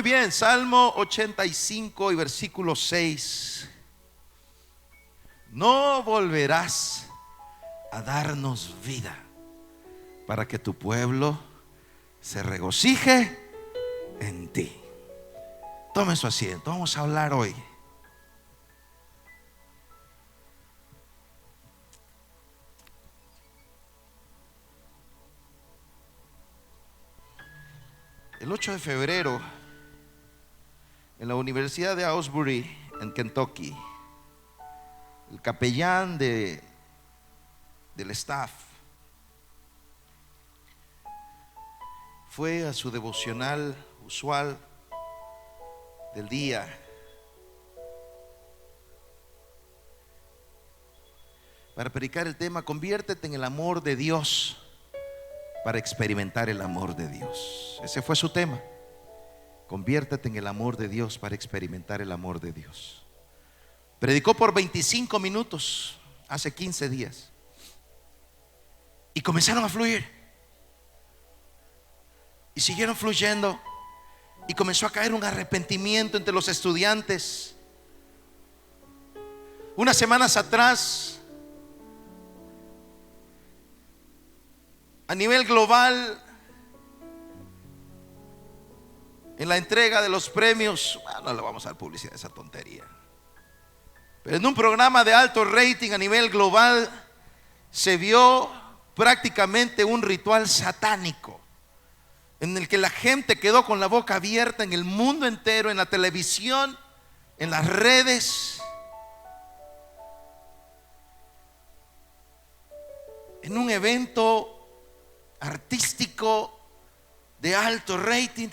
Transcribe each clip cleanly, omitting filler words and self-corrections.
bien, Salmo 85 y versículo 6. No volverás a darnos vida para que tu pueblo se regocije en ti. Tome su asiento, vamos a hablar hoy. El 8 de febrero, en la Universidad de Asbury, en Kentucky, el capellán del staff fue a su devocional usual del día. Para predicar el tema: conviértete en el amor de Dios para experimentar el amor de Dios. Ese fue su tema. Conviértete en el amor de Dios para experimentar el amor de Dios. Predicó por 25 minutos hace 15 días y comenzaron a fluir y siguieron fluyendo, y comenzó a caer un arrepentimiento entre los estudiantes. Unas semanas atrás, a nivel global, en la entrega de los premios, no le vamos a dar publicidad a esa tontería, pero en un programa de alto rating a nivel global se vio prácticamente un ritual satánico en el que la gente quedó con la boca abierta en el mundo entero, en la televisión, en las redes, en un evento artístico de alto rating,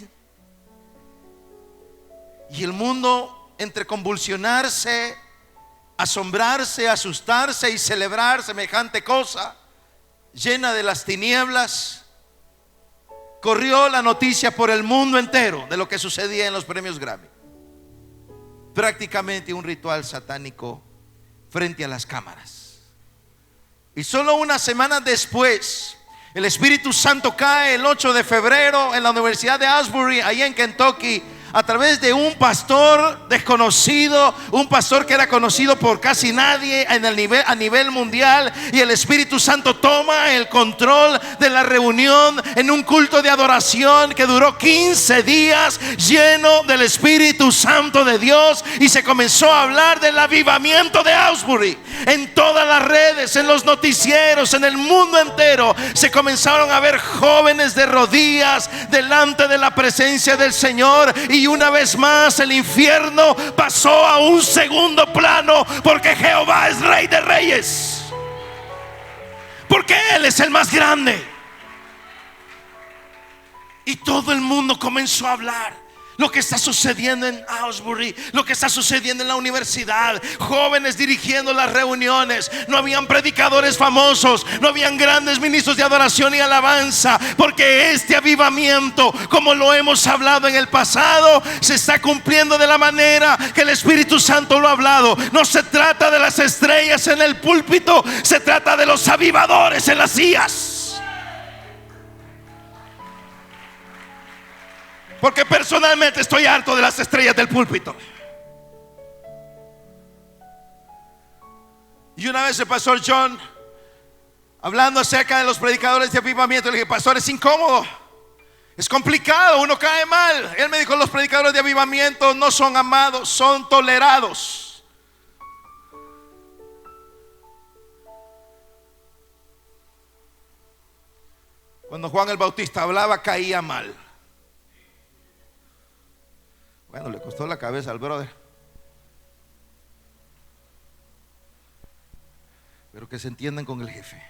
y el mundo, entre convulsionarse, asombrarse, asustarse y celebrar semejante cosa llena de las tinieblas, corrió la noticia por el mundo entero de lo que sucedía en los premios Grammy. Prácticamente un ritual satánico frente a las cámaras. Y solo unas semanas después, el Espíritu Santo cae el 8 de febrero en la Universidad de Asbury, allá en Kentucky, a través de un pastor desconocido, un pastor que era conocido por casi nadie a nivel mundial. Y el Espíritu Santo toma el control de la reunión en un culto de adoración que duró 15 días, lleno del Espíritu Santo de Dios. Y se comenzó a hablar del avivamiento de Asbury en todas las redes, en los noticieros, en el mundo entero. Se comenzaron a ver jóvenes de rodillas delante de la presencia del Señor. Y una vez más el infierno pasó a un segundo plano, porque Jehová es Rey de Reyes, porque Él es el más grande. Y todo el mundo comenzó a hablar lo que está sucediendo en Asbury, lo que está sucediendo en la universidad. Jóvenes dirigiendo las reuniones. No habían predicadores famosos, no habían grandes ministros de adoración y alabanza, porque este avivamiento, como lo hemos hablado en el pasado, se está cumpliendo de la manera que el Espíritu Santo lo ha hablado. No se trata de las estrellas en el púlpito, se trata de los avivadores en las sillas. Porque personalmente estoy harto de las estrellas del púlpito. Y una vez el pastor John, hablando acerca de los predicadores de avivamiento, le dije: pastor, es incómodo, es complicado, uno cae mal. Él me dijo: los predicadores de avivamiento no son amados, son tolerados. Cuando Juan el Bautista hablaba, caía mal. Bueno, le costó la cabeza al brother, pero que se entiendan con el jefe.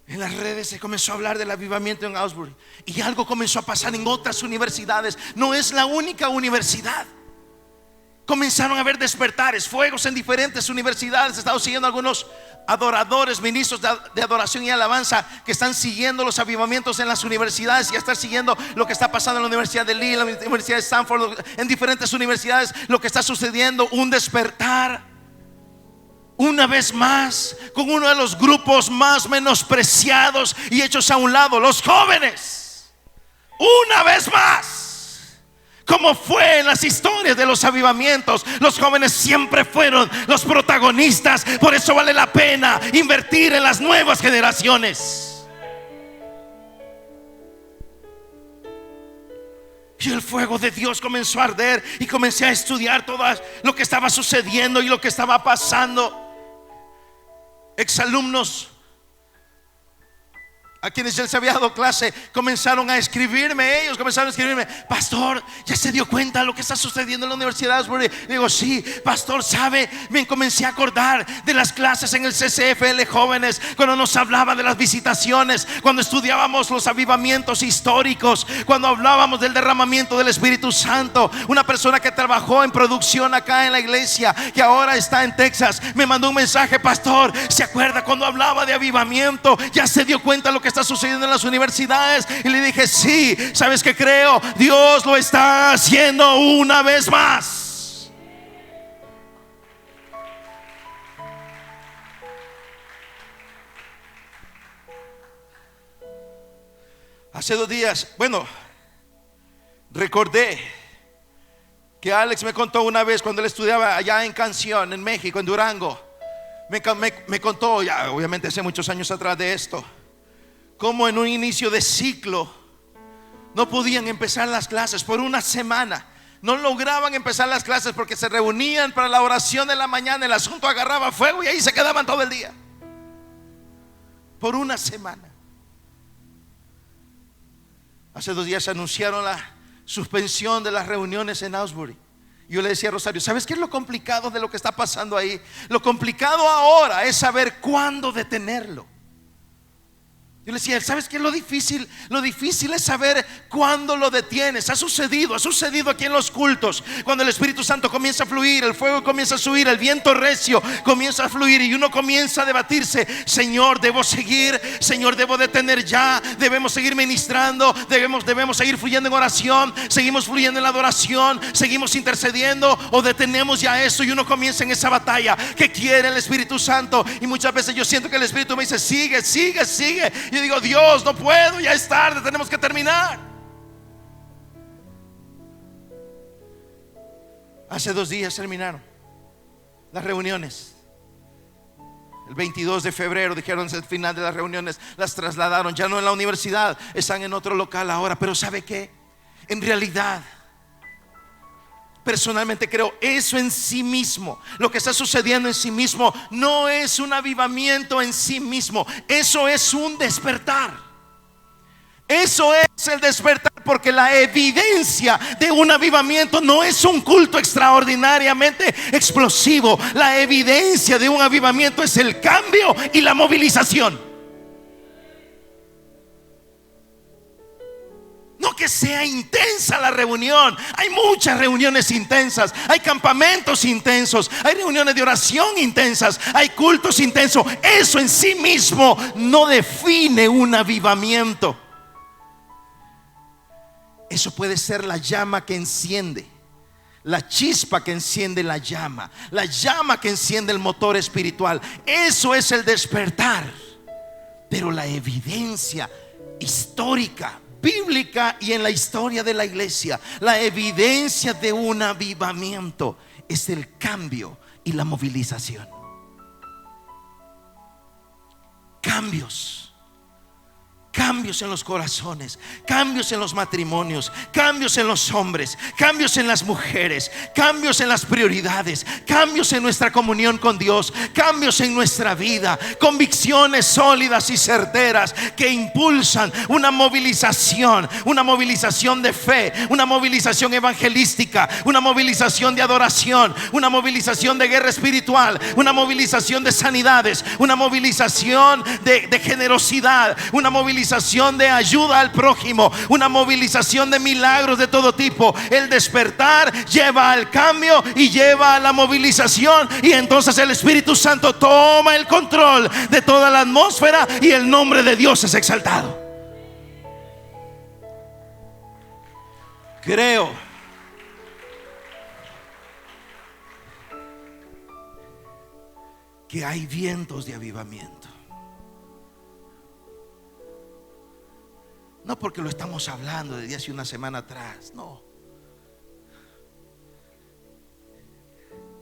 En las redes se comenzó a hablar del avivamiento en Asbury, y algo comenzó a pasar en otras universidades. No es la única universidad. Comenzaron a haber despertares, fuegos en diferentes universidades. He estado siguiendo algunos adoradores, ministros de adoración y alabanza, que están siguiendo los avivamientos en las universidades, y están siguiendo lo que está pasando en la Universidad de Lee, en la Universidad de Stanford, en diferentes universidades, lo que está sucediendo, un despertar. una vez más con uno de los grupos más menospreciados y hechos a un lado, los jóvenes. Una vez más, como fue en las historias de los avivamientos, los jóvenes siempre fueron los protagonistas. Por eso vale la pena invertir en las nuevas generaciones. Y el fuego de Dios comenzó a arder, y comencé a estudiar todo lo que estaba sucediendo y lo que estaba pasando. Exalumnos a quienes ya les había dado clase comenzaron a escribirme. Ellos comenzaron a escribirme: pastor, ¿ya se dio cuenta de lo que está sucediendo en la Universidad de Asbury? Digo: sí, pastor, sabe, me comencé a acordar de las clases en el CCFL Jóvenes, cuando nos hablaba de las visitaciones, cuando estudiábamos los avivamientos históricos, cuando hablábamos del derramamiento del Espíritu Santo. Una persona que trabajó en producción acá en la iglesia, que ahora está en Texas, me mandó un mensaje: pastor, ¿se acuerda cuando hablaba de avivamiento? ¿Ya se dio cuenta de lo que está sucediendo en las universidades? Y le dije: sí, ¿sabes qué creo? Dios lo está haciendo una vez más. Hace 2 días, recordé que Alex me contó una vez, cuando él estudiaba allá en Canción, en México, en Durango. Me contó, ya obviamente hace muchos años atrás de esto, como en un inicio de ciclo no podían empezar las clases por una semana. No lograban empezar las clases porque se reunían para la oración de la mañana. El asunto agarraba fuego y ahí se quedaban todo el día, por una semana. Hace 2 días anunciaron la suspensión de las reuniones en Asbury. Yo le decía a Rosario: ¿sabes qué es lo complicado de lo que está pasando ahí? Lo complicado ahora es saber cuándo detenerlo. Yo le decía: ¿sabes qué es lo difícil? Lo difícil es saber cuándo lo detienes. Ha sucedido aquí en los cultos. Cuando el Espíritu Santo comienza a fluir, el fuego comienza a subir, el viento recio comienza a fluir, y uno comienza a debatirse: Señor, ¿debo seguir? Señor, ¿debo detener ya? ¿Debemos seguir ministrando? ¿Debemos seguir fluyendo en oración? ¿Seguimos fluyendo en la adoración? ¿Seguimos intercediendo? ¿O detenemos ya eso? Y uno comienza en esa batalla. ¿Qué quiere el Espíritu Santo? Y muchas veces yo siento que el Espíritu me dice: sigue, sigue, sigue. Y digo: Dios, no puedo, ya es tarde, tenemos que terminar. Hace 2 días terminaron las reuniones. El 22 de febrero dijeron: es el final de las reuniones. Las trasladaron, ya no en la universidad, están en otro local ahora. Pero ¿sabe qué? En realidad, personalmente creo, eso en sí mismo, lo que está sucediendo en sí mismo, no es un avivamiento en sí mismo. Eso es un despertar. Eso es el despertar, porque la evidencia de un avivamiento no es un culto extraordinariamente explosivo. La evidencia de un avivamiento es el cambio y la movilización. No que sea intensa la reunión. Hay muchas reuniones intensas, hay campamentos intensos, hay reuniones de oración intensas, hay cultos intensos. Eso en sí mismo no define un avivamiento. Eso puede ser la llama que enciende, la chispa que enciende la llama que enciende el motor espiritual. Eso es el despertar. Pero la evidencia histórica, bíblica y en la historia de la iglesia, la evidencia de un avivamiento es el cambio y la movilización. Cambios en los corazones, cambios en los matrimonios, cambios en los hombres, cambios en las mujeres, cambios en las prioridades, cambios en nuestra comunión con Dios, cambios en nuestra vida, convicciones sólidas y certeras que impulsan una movilización de fe, una movilización evangelística, una movilización de adoración, una movilización de guerra espiritual, una movilización de sanidades, una movilización de generosidad, una movilización de ayuda al prójimo, una movilización de milagros de todo tipo. El despertar lleva al cambio y lleva a la movilización, y entonces el Espíritu Santo toma el control de toda la atmósfera y el nombre de Dios es exaltado. Creo que hay vientos de avivamiento. No porque lo estamos hablando desde hace una semana atrás, no.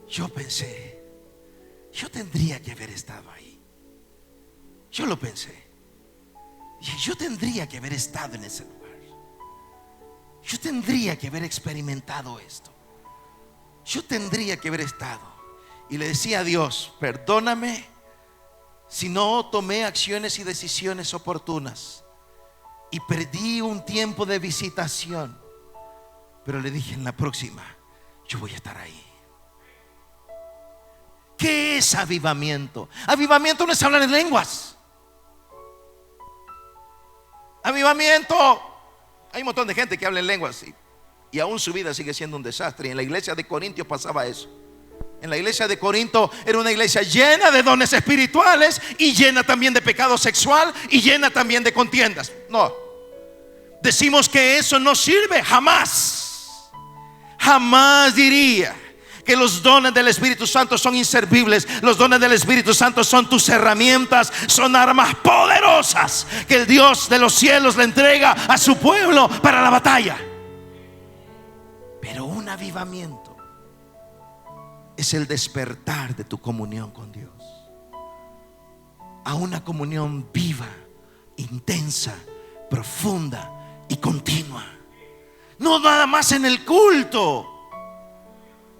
Yo pensé, yo tendría que haber estado ahí. Yo lo pensé. Yo tendría que haber estado en ese lugar. Yo tendría que haber experimentado esto. Yo tendría que haber estado. Y le decía a Dios: perdóname si no tomé acciones y decisiones oportunas y perdí un tiempo de visitación. Pero le dije: en la próxima yo voy a estar ahí. ¿Qué es avivamiento? Avivamiento no es hablar en lenguas. Avivamiento, hay un montón de gente que habla en lenguas y aún su vida sigue siendo un desastre. Y en la iglesia de Corintios pasaba eso. En la iglesia de Corinto era una iglesia llena de dones espirituales y llena también de pecado sexual y llena también de contiendas. No, decimos que eso no sirve. Jamás diría que los dones del Espíritu Santo son inservibles. Los dones del Espíritu Santo son tus herramientas, son armas poderosas que el Dios de los cielos le entrega a su pueblo para la batalla. Pero un avivamiento es el despertar de tu comunión con Dios a una comunión viva, intensa, profunda y continua. No nada más en el culto.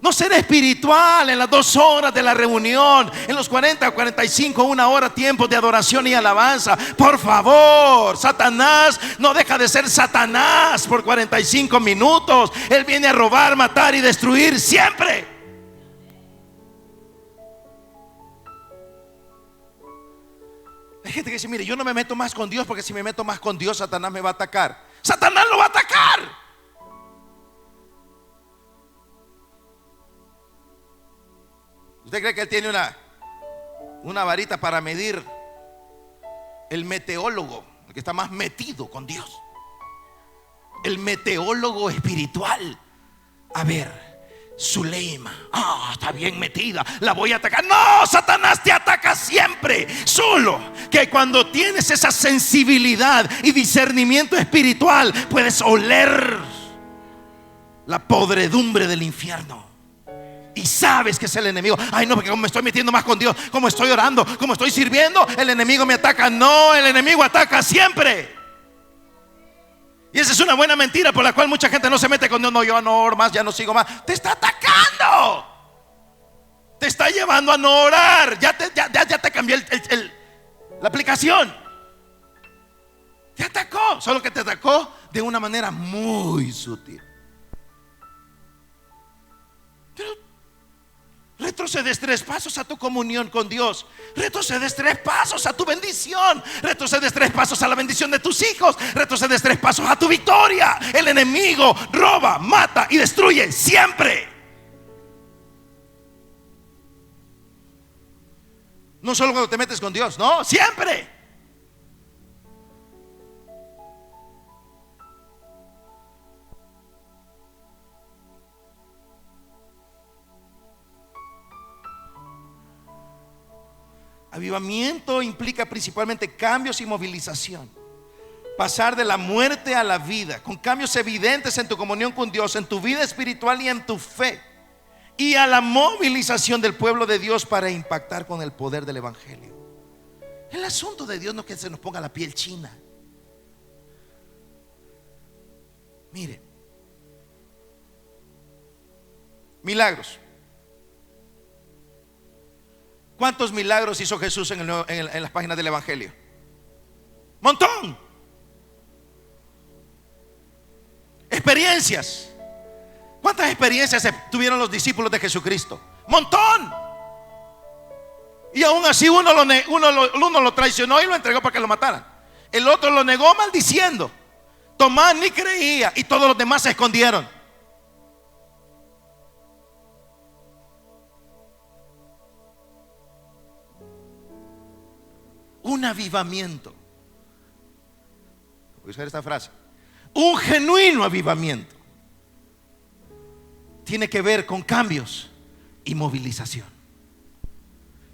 No ser espiritual en las 2 horas de la reunión, en los 40 o 45, 1 hora tiempos de adoración y alabanza. Por favor, Satanás no deja de ser Satanás por 45 minutos. Él viene a robar, matar y destruir siempre. Hay gente que dice: mire, yo no me meto más con Dios porque si me meto más con Dios, Satanás me va a atacar. Satanás lo va a atacar. ¿Usted cree que él tiene una varita para medir? El meteólogo, el que está más metido con Dios, el meteólogo espiritual. A ver, Zuleima, está bien metida, la voy a atacar. No, Satanás te ataca siempre. Solo que cuando tienes esa sensibilidad y discernimiento espiritual, puedes oler la podredumbre del infierno. Y sabes que es el enemigo. Ay, no, porque como me estoy metiendo más con Dios, como estoy orando, como estoy sirviendo, el enemigo me ataca. No, el enemigo ataca siempre. Y esa es una buena mentira por la cual mucha gente no se mete con Dios. No, yo no oro más, ya no sigo más. Te está atacando. Te está llevando a no orar. Ya te cambió la aplicación. Te atacó. Solo que te atacó de una manera muy sutil. Pero retrocedes 3 pasos a tu comunión con Dios. Retrocedes 3 pasos a tu bendición. Retrocedes 3 pasos a la bendición de tus hijos. Retrocedes 3 pasos a tu victoria. El enemigo roba, mata y destruye siempre. No solo cuando te metes con Dios, no, siempre. Avivamiento implica principalmente cambios y movilización. Pasar de la muerte a la vida, con cambios evidentes en tu comunión con Dios, en tu vida espiritual y en tu fe. Y a la movilización del pueblo de Dios para impactar con el poder del evangelio. El asunto de Dios no es que se nos ponga la piel china. Mire, milagros. ¿Cuántos milagros hizo Jesús en las páginas del evangelio? Montón. Experiencias. ¿Cuántas experiencias tuvieron los discípulos de Jesucristo? Montón. Y aún así uno lo traicionó y lo entregó para que lo mataran. El otro lo negó maldiciendo. Tomás ni creía y todos los demás se escondieron. Un avivamiento. Voy a usar esta frase. Un genuino avivamiento tiene que ver con cambios y movilización.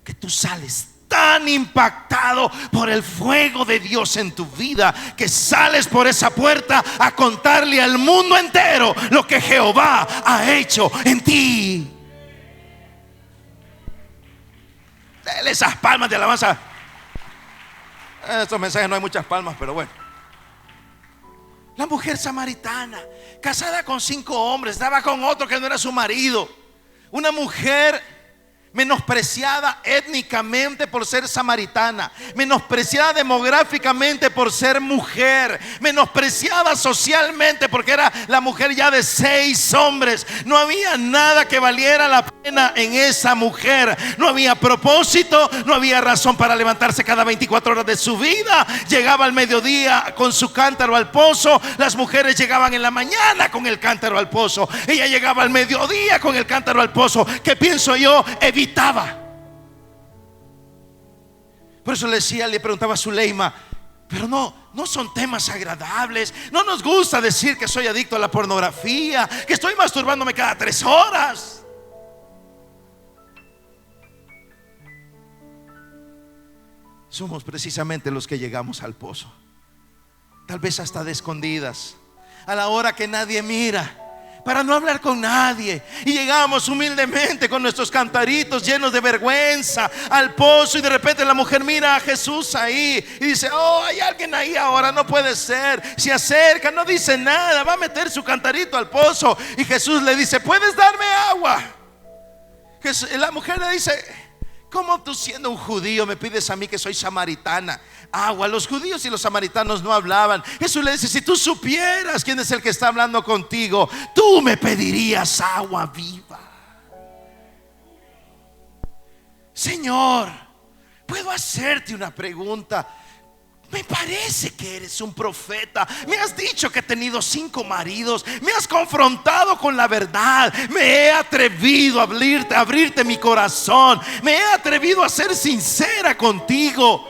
Que tú sales tan impactado por el fuego de Dios en tu vida, que sales por esa puerta a contarle al mundo entero lo que Jehová ha hecho en ti. Dale esas palmas de alabanza. En estos mensajes no hay muchas palmas, pero bueno. La mujer samaritana, casada con 5 hombres, estaba con otro que no era su marido. Una mujer menospreciada étnicamente por ser samaritana, menospreciada demográficamente por ser mujer, menospreciada socialmente porque era la mujer ya de 6 hombres. No había nada que valiera la pena en esa mujer. No había propósito, no había razón para levantarse cada 24 horas de su vida. Llegaba al mediodía con su cántaro al pozo. Las mujeres llegaban en la mañana con el cántaro al pozo. Ella llegaba al mediodía con el cántaro al pozo. ¿Qué pienso yo? Evitaba. Por eso le preguntaba a Zuleima, pero no son temas agradables. No nos gusta decir que soy adicto a la pornografía, que estoy masturbándome cada 3 horas. Somos precisamente los que llegamos al pozo, tal vez hasta de escondidas, a la hora que nadie mira, para no hablar con nadie. Y llegamos humildemente con nuestros cantaritos llenos de vergüenza al pozo, y de repente la mujer mira a Jesús ahí y dice: oh, hay alguien ahí ahora, no puede ser. Se acerca, no dice nada, va a meter su cantarito al pozo, y Jesús le dice: ¿puedes darme agua? La mujer le dice: ¿cómo tú, siendo un judío, me pides a mí, que soy samaritana, agua? Los judíos y los samaritanos no hablaban. Jesús le dice: si tú supieras quién es el que está hablando contigo, tú me pedirías agua viva. Señor, ¿puedo hacerte una pregunta? Me parece que eres un profeta. Me has dicho que he tenido 5 maridos. Me has confrontado con la verdad. Me he atrevido a abrirte mi corazón. Me he atrevido a ser sincera contigo.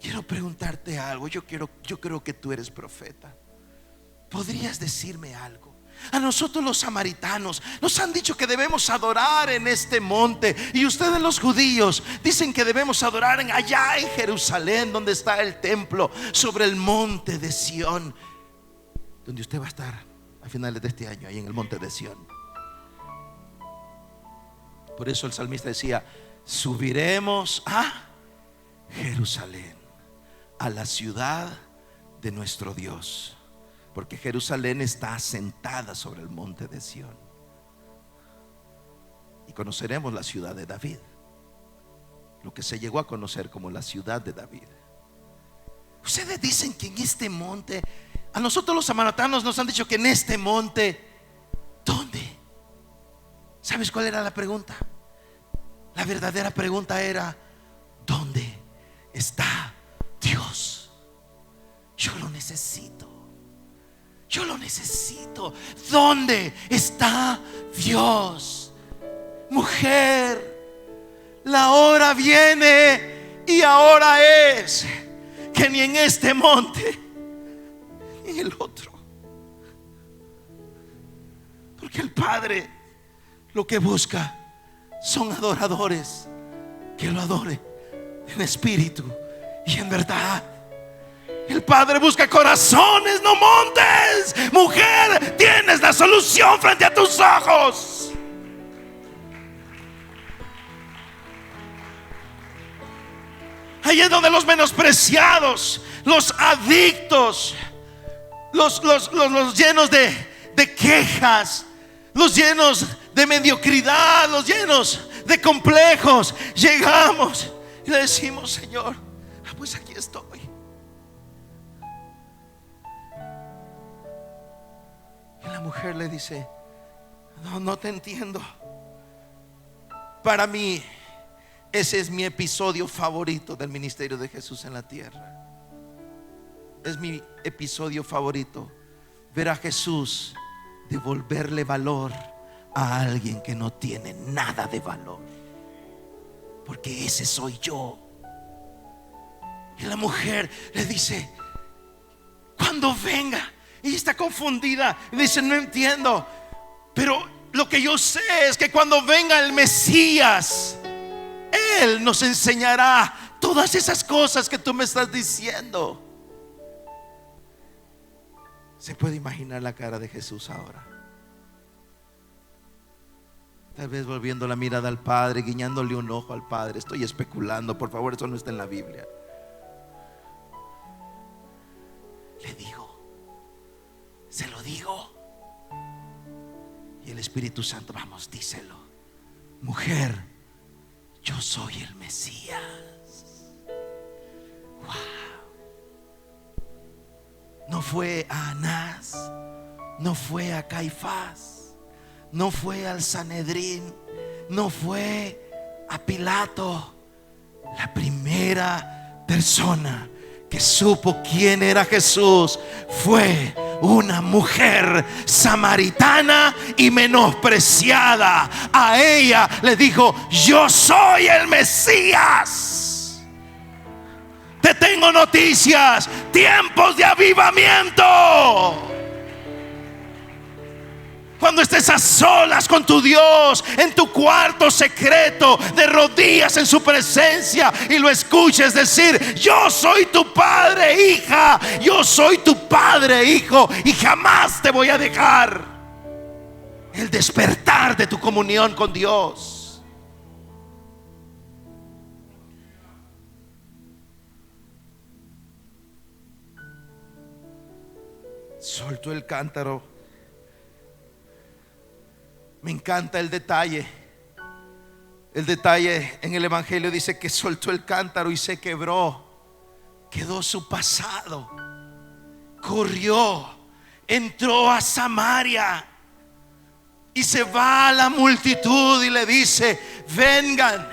Quiero preguntarte algo. Yo creo que tú eres profeta. ¿Podrías decirme algo? A nosotros los samaritanos nos han dicho que debemos adorar en este monte, y ustedes los judíos dicen que debemos adorar allá en Jerusalén, donde está el templo, sobre el monte de Sión, donde usted va a estar a finales de este año, ahí en el monte de Sión. Por eso el salmista decía: subiremos a Jerusalén, a la ciudad de nuestro Dios, porque Jerusalén está asentada sobre el monte de Sión. Y conoceremos la ciudad de David, lo que se llegó a conocer como la ciudad de David. Ustedes dicen que en este monte, a nosotros los samaritanos nos han dicho que en este monte, ¿dónde? ¿Sabes cuál era la pregunta? La verdadera pregunta era: ¿dónde está Dios? Yo lo necesito. Yo lo necesito. ¿Dónde está Dios? Mujer, la hora viene y ahora es, que ni en este monte ni en el otro, porque el Padre lo que busca son adoradores que lo adoren en espíritu y en verdad. El Padre busca corazones, no montes. Mujer, tienes la solución frente a tus ojos. Ahí es donde los menospreciados, los adictos, los llenos de quejas, los llenos de mediocridad, los llenos de complejos, llegamos y le decimos: Señor, pues aquí estoy. Y la mujer le dice: no te entiendo. Para mí, ese es mi episodio favorito del ministerio de Jesús en la tierra. Es mi episodio favorito, ver a Jesús devolverle valor a alguien que no tiene nada de valor, porque ese soy yo. Y la mujer le dice: cuando venga. Y está confundida y dice: no entiendo. Pero lo que yo sé es que cuando venga el Mesías, Él nos enseñará todas esas cosas que tú me estás diciendo. ¿Se puede imaginar la cara de Jesús ahora? Tal vez volviendo la mirada al Padre, guiñándole un ojo al Padre. Estoy especulando, por favor, eso no está en la Biblia. Le digo, se lo digo. Y el Espíritu Santo, vamos, díselo. Mujer, yo soy el Mesías. Wow. No fue a Anás, no fue a Caifás, no fue al Sanedrín, no fue a Pilato. La primera persona que supo quién era Jesús fue una mujer samaritana y menospreciada. A ella le dijo: yo soy el Mesías. Te tengo noticias, tiempos de avivamiento. Cuando estés a solas con tu Dios, en tu cuarto secreto, de rodillas en su presencia, y lo escuches decir: yo soy tu padre, hija, yo soy tu padre, hijo, y jamás te voy a dejar. El despertar de tu comunión con Dios. Soltó el cántaro. Me encanta el detalle. El detalle en el Evangelio dice que soltó el cántaro y se quebró. Quedó su pasado. Corrió, entró a Samaria y se va a la multitud y le dice: vengan,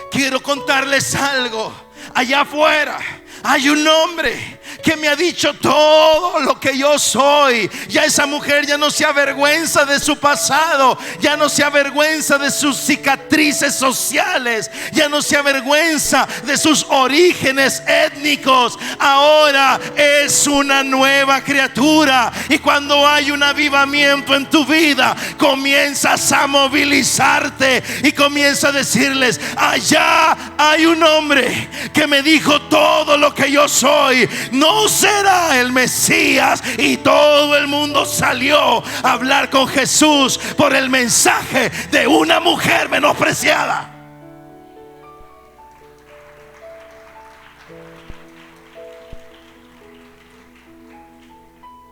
quiero contarles algo. Allá afuera hay un hombre que me ha dicho todo lo que yo soy. Ya esa mujer ya no se avergüenza de su pasado, ya no se avergüenza de sus cicatrices sociales, ya no se avergüenza de sus orígenes étnicos. Ahora es una nueva criatura. Y cuando hay un avivamiento en tu vida, comienzas a movilizarte y comienzas a decirles: allá hay un hombre que me dijo todo lo que yo soy. No será el Mesías. Y todo el mundo salió a hablar con Jesús por el mensaje de una mujer menospreciada.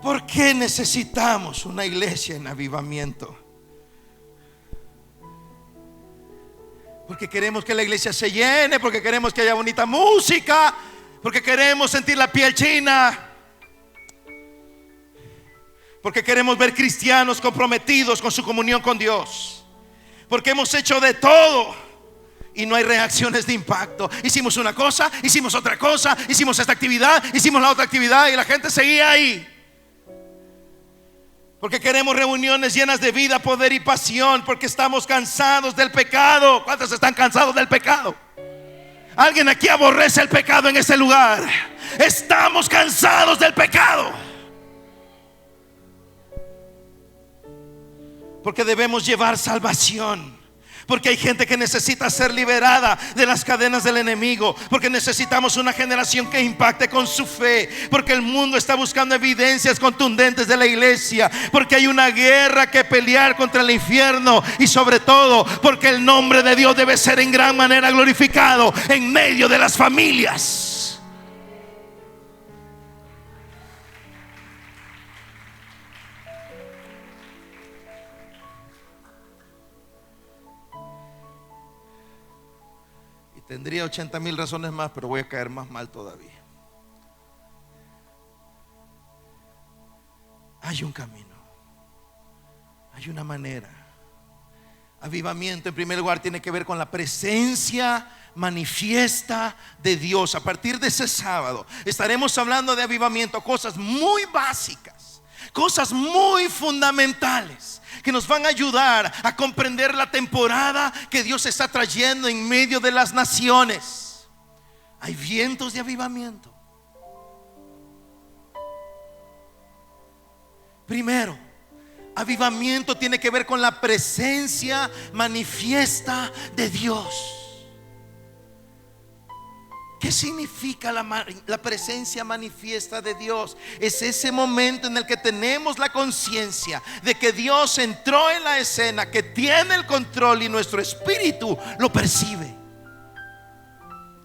¿Por qué necesitamos una iglesia en avivamiento? Porque queremos que la iglesia se llene, porque queremos que haya bonita música, porque queremos sentir la piel china, porque queremos ver cristianos comprometidos con su comunión con Dios, porque hemos hecho de todo y no hay reacciones de impacto. Hicimos una cosa, hicimos otra cosa, hicimos esta actividad, hicimos la otra actividad y la gente seguía ahí. Porque queremos reuniones llenas de vida, poder y pasión, porque estamos cansados del pecado. ¿Cuántos están cansados del pecado? Alguien aquí aborrece el pecado en este lugar. Estamos cansados del pecado. Porque debemos llevar salvación. Porque hay gente que necesita ser liberada de las cadenas del enemigo. Porque necesitamos una generación que impacte con su fe. Porque el mundo está buscando evidencias contundentes de la iglesia. Porque hay una guerra que pelear contra el infierno. Y sobre todo porque el nombre de Dios debe ser en gran manera glorificado en medio de las familias. Tendría 80,000 razones más, pero voy a caer más mal todavía. Hay un camino, hay una manera. Avivamiento, en primer lugar, tiene que ver con la presencia manifiesta de Dios. A partir de ese sábado estaremos hablando de avivamiento, cosas muy básicas, cosas muy fundamentales, que nos van a ayudar a comprender la temporada que Dios está trayendo en medio de las naciones. Hay vientos de avivamiento. Primero, Avivamiento tiene que ver con la presencia manifiesta de Dios. ¿Qué significa la presencia manifiesta de Dios? Es ese momento en el que tenemos la conciencia de que Dios entró en la escena, que tiene el control y nuestro espíritu lo percibe.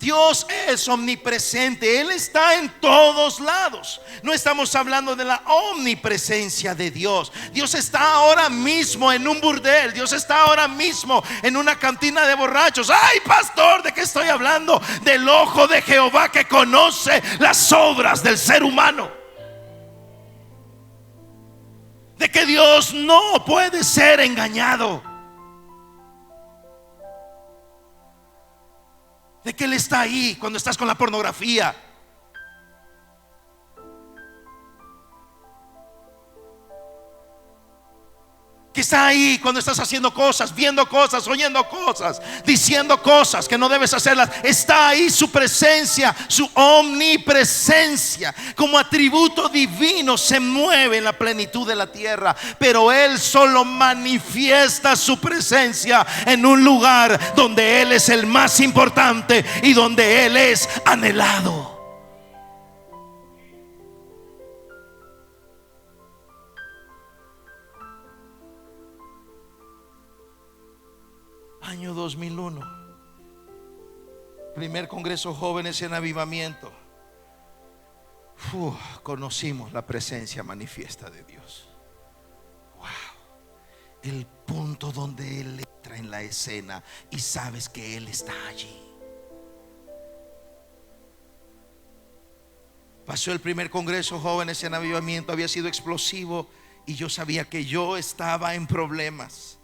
Dios es omnipresente, Él está en todos lados. No estamos hablando de la omnipresencia de Dios. Dios está ahora mismo en un burdel. Dios está ahora mismo en una cantina de borrachos. Ay, pastor, ¿de qué estoy hablando? Del ojo de Jehová que conoce las obras del ser humano. De que Dios no puede ser engañado. De que Él está ahí cuando estás con la pornografía. Que está ahí cuando estás haciendo cosas, viendo cosas, oyendo cosas, diciendo cosas que no debes hacerlas. Está ahí su presencia, su omnipresencia. Como atributo divino se mueve en la plenitud de la tierra. Pero Él solo manifiesta su presencia en un lugar donde Él es el más importante y donde Él es anhelado. Año 2001, primer congreso jóvenes en avivamiento. Conocimos la presencia manifiesta de Dios. Wow, el punto donde Él entra en la escena y sabes que Él está allí. Pasó el primer congreso jóvenes en avivamiento, había sido explosivo y yo sabía que yo estaba en problemas.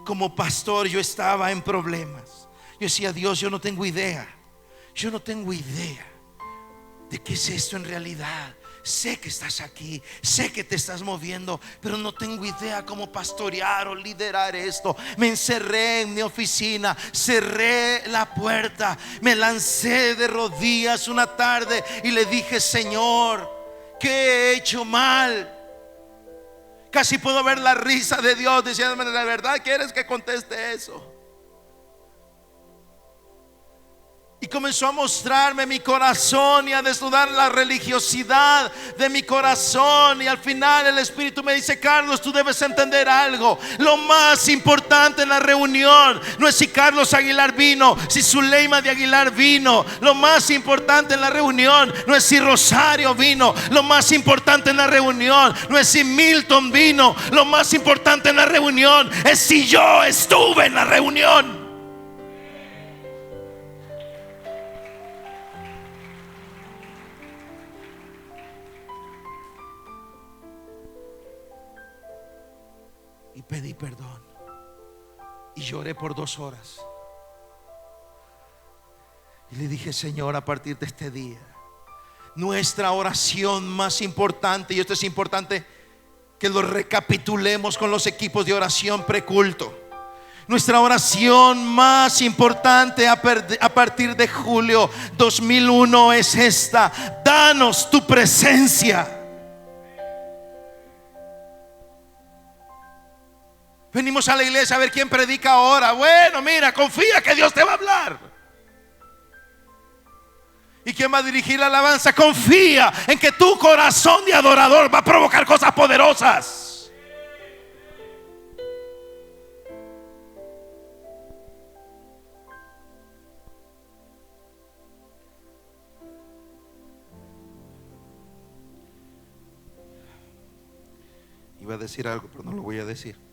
Como pastor yo estaba en problemas. Yo decía, Dios, yo no tengo idea. Yo no tengo idea de qué es esto en realidad. Sé que estás aquí, sé que te estás moviendo, pero no tengo idea cómo pastorear o liderar esto. Me encerré en mi oficina, cerré la puerta, me lancé de rodillas una tarde y le dije, Señor, ¿qué he hecho mal? Casi puedo ver la risa de Dios diciéndome, ¿de verdad quieres que conteste eso? Y comenzó a mostrarme mi corazón y a desnudar la religiosidad de mi corazón. Y al final el Espíritu me dice, Carlos, tú debes entender algo. Lo más importante en la reunión no es si Carlos Aguilar vino, si Zuleima de Aguilar vino. Lo más importante en la reunión no es si Rosario vino. Lo más importante en la reunión no es si Milton vino. Lo más importante en la reunión es si yo estuve en la reunión. Y pedí perdón y lloré por 2 horas y le dije, Señor, a partir de este día nuestra oración más importante, y esto es importante que lo recapitulemos con los equipos de oración preculto, nuestra oración más importante a partir de julio 2001 es esta: danos tu presencia. Venimos a la iglesia a ver quién predica ahora. Bueno, mira, confía que Dios te va a hablar. ¿Y quién va a dirigir la alabanza? Confía en que tu corazón de adorador va a provocar cosas poderosas. Iba a decir algo, pero no lo voy a decir.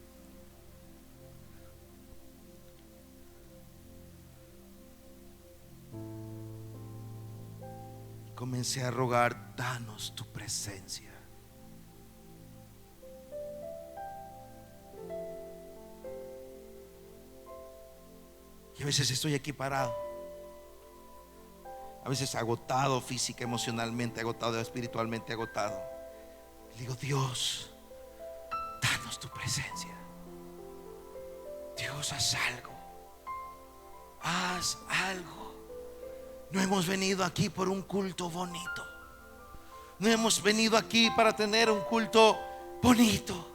Comencé a rogar, danos tu presencia. Y a veces estoy aquí parado, a veces agotado física, emocionalmente, agotado espiritualmente, agotado. Y digo, Dios, danos tu presencia. Dios, haz algo. Haz algo. No hemos venido aquí por un culto bonito. No hemos venido aquí para tener un culto bonito.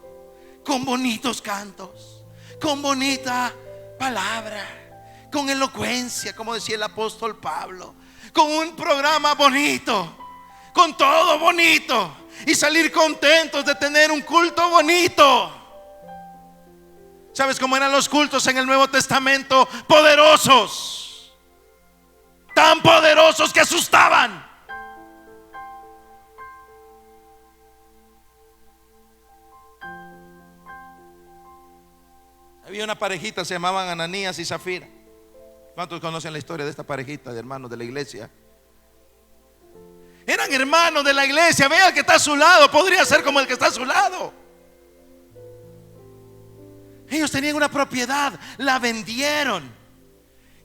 con bonitos cantos, con bonita palabra, con elocuencia, como decía el apóstol Pablo, con un programa bonito, con todo bonito, y salir contentos de tener un culto bonito. ¿Sabes cómo eran los cultos en el Nuevo Testamento? Poderosos, tan poderosos que asustaban. Había una parejita, se llamaban Ananías y Zafira. ¿Cuántos conocen la historia de esta parejita de hermanos de la iglesia? Eran hermanos de la iglesia. Vea el que está a su lado, podría ser como el que está a su lado. Ellos tenían una propiedad, la vendieron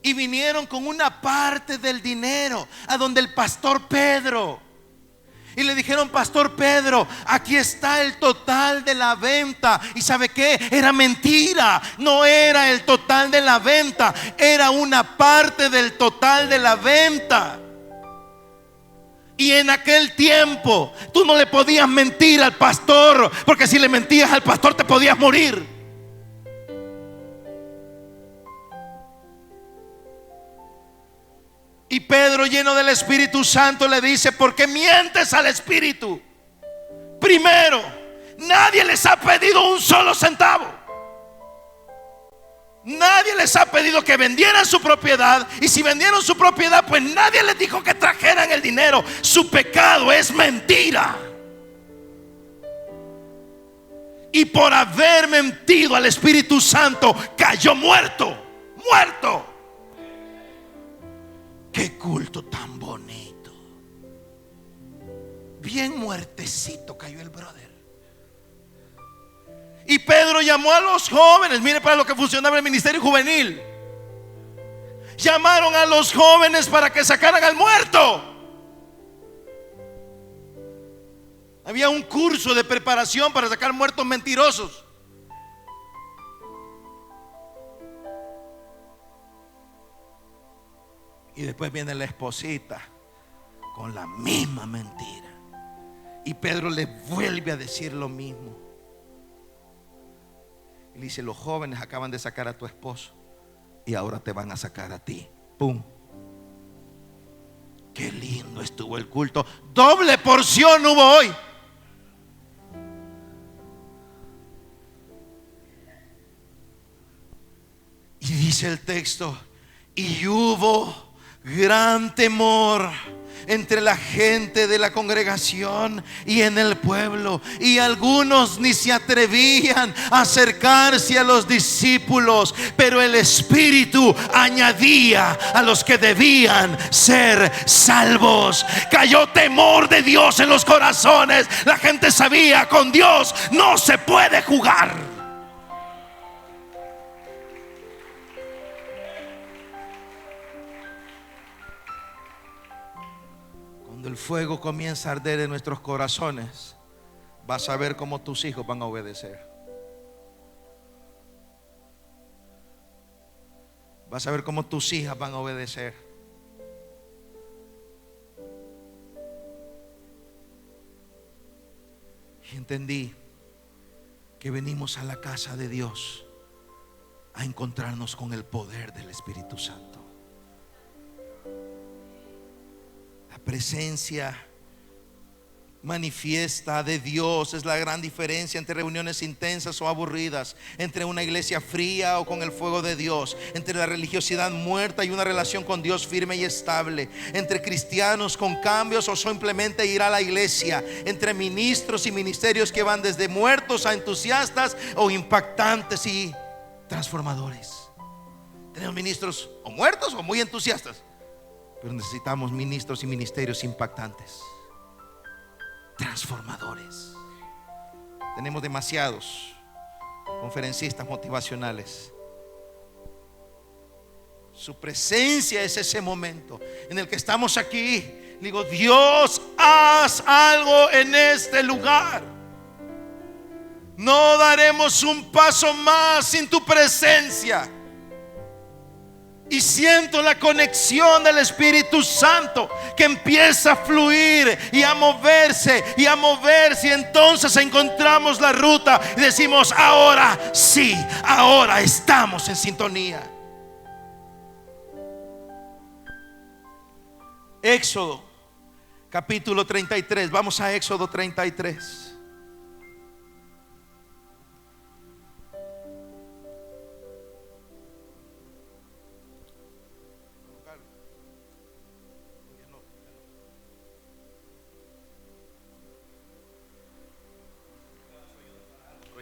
y vinieron con una parte del dinero a donde el pastor Pedro. Y le dijeron: Pastor Pedro, aquí está el total de la venta. ¿Y sabe qué? Era mentira. No era el total de la venta, era una parte del total de la venta. Y en aquel tiempo tú no le podías mentir al pastor, porque si le mentías al pastor te podías morir. Y Pedro, lleno del Espíritu Santo, le dice: ¿por qué mientes al Espíritu? Primero, nadie les ha pedido un solo centavo. Nadie les ha pedido que vendieran su propiedad. Y si vendieron su propiedad, pues nadie les dijo que trajeran el dinero. Su pecado es mentira. Y por haber mentido al Espíritu Santo, cayó muerto. Muerto. Qué culto tan bonito. Bien muertecito cayó el brother. Y Pedro llamó a los jóvenes. Mire para lo que funcionaba el ministerio juvenil. Llamaron a los jóvenes para que sacaran al muerto. Había un curso de preparación para sacar muertos mentirosos. Y después viene la esposita con la misma mentira. Y Pedro le vuelve a decir lo mismo. Y le dice: los jóvenes acaban de sacar a tu esposo y ahora te van a sacar a ti. ¡Pum! Qué lindo estuvo el culto. Doble porción hubo hoy. Y dice el texto: y hubo gran temor entre la gente de la congregación y en el pueblo, y algunos ni se atrevían a acercarse a los discípulos, pero el Espíritu añadía a los que debían ser salvos. Cayó temor de Dios en los corazones. La gente sabía: con Dios no se puede jugar. Cuando el fuego comienza a arder en nuestros corazones, vas a ver cómo tus hijos van a obedecer. Vas a ver cómo tus hijas van a obedecer. Y entendí que venimos a la casa de Dios a encontrarnos con el poder del Espíritu Santo. La presencia manifiesta de Dios es la gran diferencia entre reuniones intensas o aburridas, entre una iglesia fría o con el fuego de Dios, entre la religiosidad muerta y una relación con Dios firme y estable, entre cristianos con cambios o simplemente ir a la iglesia, entre ministros y ministerios que van desde muertos a entusiastas o impactantes y transformadores. Tenemos ministros o muertos o muy entusiastas, pero necesitamos ministros y ministerios impactantes, transformadores. Tenemos demasiados conferencistas motivacionales. Su presencia es ese momento en el que estamos aquí. Digo: Dios, haz algo en este lugar. No daremos un paso más sin tu presencia. y siento la conexión del Espíritu Santo que empieza a fluir y a moverse y a moverse, y entonces encontramos la ruta y decimos: ahora sí, ahora estamos en sintonía. Éxodo capítulo 33. Vamos a Éxodo 33.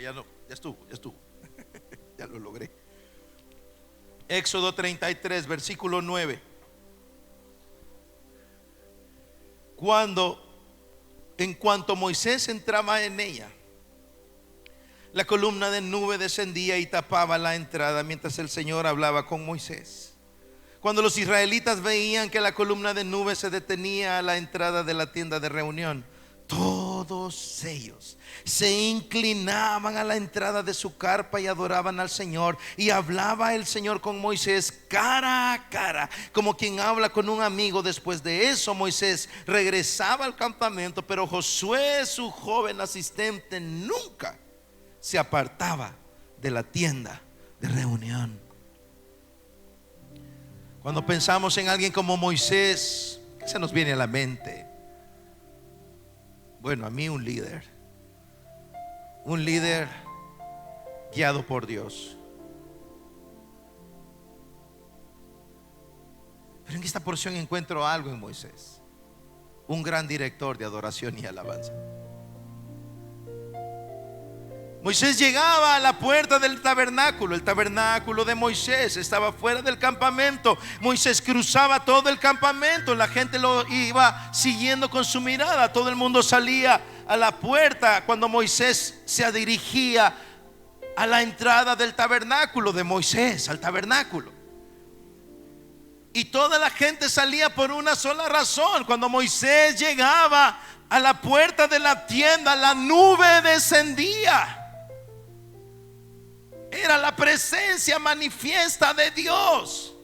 Ya no, ya estuvo. Ya lo logré. Éxodo 33, versículo 9. En cuanto Moisés entraba en ella, la columna de nube descendía y tapaba la entrada mientras el Señor hablaba con Moisés. Cuando los israelitas veían que la columna de nube se detenía a la entrada de la tienda de reunión, todos ellos se inclinaban a la entrada de su carpa y adoraban al Señor. Y hablaba el Señor con Moisés cara a cara, como quien habla con un amigo. Después de eso, Moisés regresaba al campamento, pero Josué, su joven asistente, nunca se apartaba de la tienda de reunión. Cuando pensamos en alguien como Moisés, ¿qué se nos viene a la mente? Bueno, a mí un líder guiado por Dios. Pero en esta porción encuentro algo en Moisés: un gran director de adoración y alabanza. Moisés llegaba a la puerta del tabernáculo. El tabernáculo de Moisés estaba fuera del campamento. Moisés cruzaba todo el campamento. La gente lo iba siguiendo con su mirada. Todo el mundo salía a la puerta cuando Moisés se dirigía a la entrada del tabernáculo de Moisés, al tabernáculo. Y toda la gente salía por una sola razón: cuando Moisés llegaba a la puerta de la tienda, la nube descendía. Era la presencia manifiesta de Dios.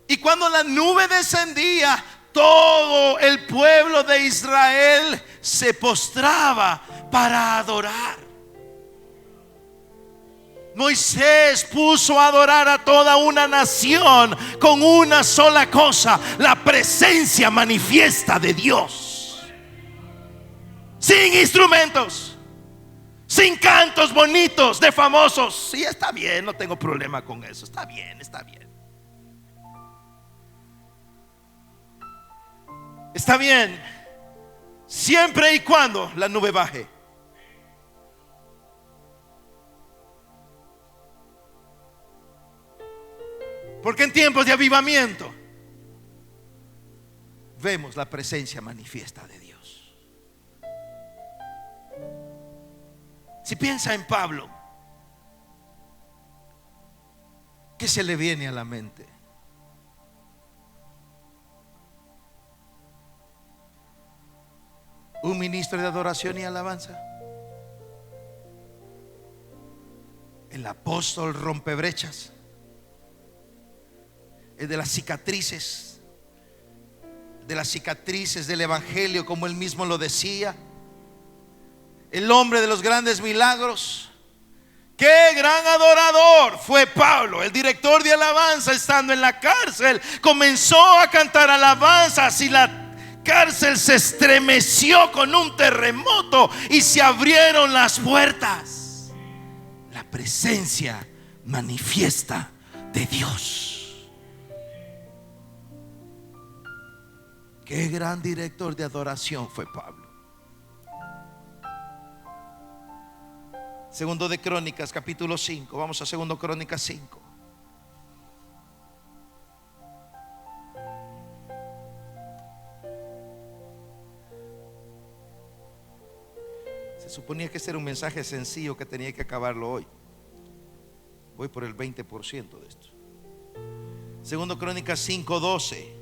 Y cuando la nube descendía, todo el pueblo de Israel se postraba para adorar. Moisés puso a adorar a toda una nación con una sola cosa: la presencia manifiesta de Dios. Sin instrumentos, sin cantos bonitos de famosos. Sí, está bien, no tengo problema con eso. Está bien. Está bien, siempre y cuando la nube baje. Porque en tiempos de avivamiento vemos la presencia manifiesta de Dios. Si piensa en Pablo, ¿qué se le viene a la mente? Un ministro de adoración y alabanza, el apóstol rompebrechas, el de las cicatrices del evangelio, como él mismo lo decía, el hombre de los grandes milagros. Qué gran adorador fue Pablo. El director de alabanza, estando en la cárcel, comenzó a cantar alabanzas y la cárcel se estremeció con un terremoto y se abrieron las puertas. La presencia manifiesta de Dios. Qué gran director de adoración fue Pablo. Segundo de Crónicas, capítulo 5. Vamos a Segundo Crónicas 5. Se suponía que este era un mensaje sencillo que tenía que acabarlo hoy. Voy por el 20% de esto. Segundo Crónicas 5:12.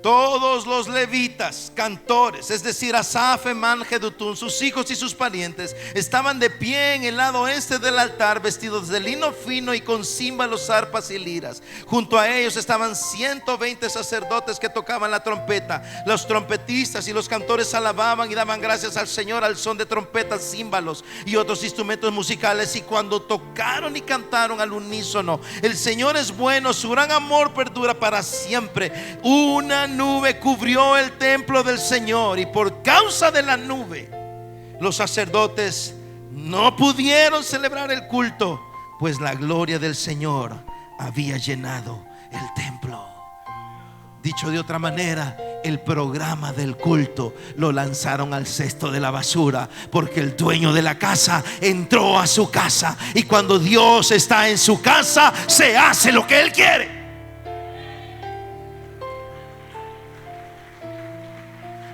Todos los levitas, cantores, es decir, Asaf, Emán, Jedutún, sus hijos y sus parientes, estaban de pie en el lado este del altar, vestidos de lino fino y con címbalos, arpas y liras. Junto a ellos estaban 120 sacerdotes que tocaban la trompeta. Los trompetistas y los cantores alababan y daban gracias al Señor al son de trompetas, címbalos y otros instrumentos musicales. Y cuando tocaron y cantaron al unísono: el Señor es bueno, su gran amor perdura para siempre, una nube cubrió el templo del Señor, y por causa de la nube los sacerdotes no pudieron celebrar el culto, pues la gloria del Señor había llenado el templo. Dicho de otra manera, el programa del culto lo lanzaron al cesto de la basura, porque el dueño de la casa entró a su casa, y cuando Dios está en su casa se hace lo que Él quiere.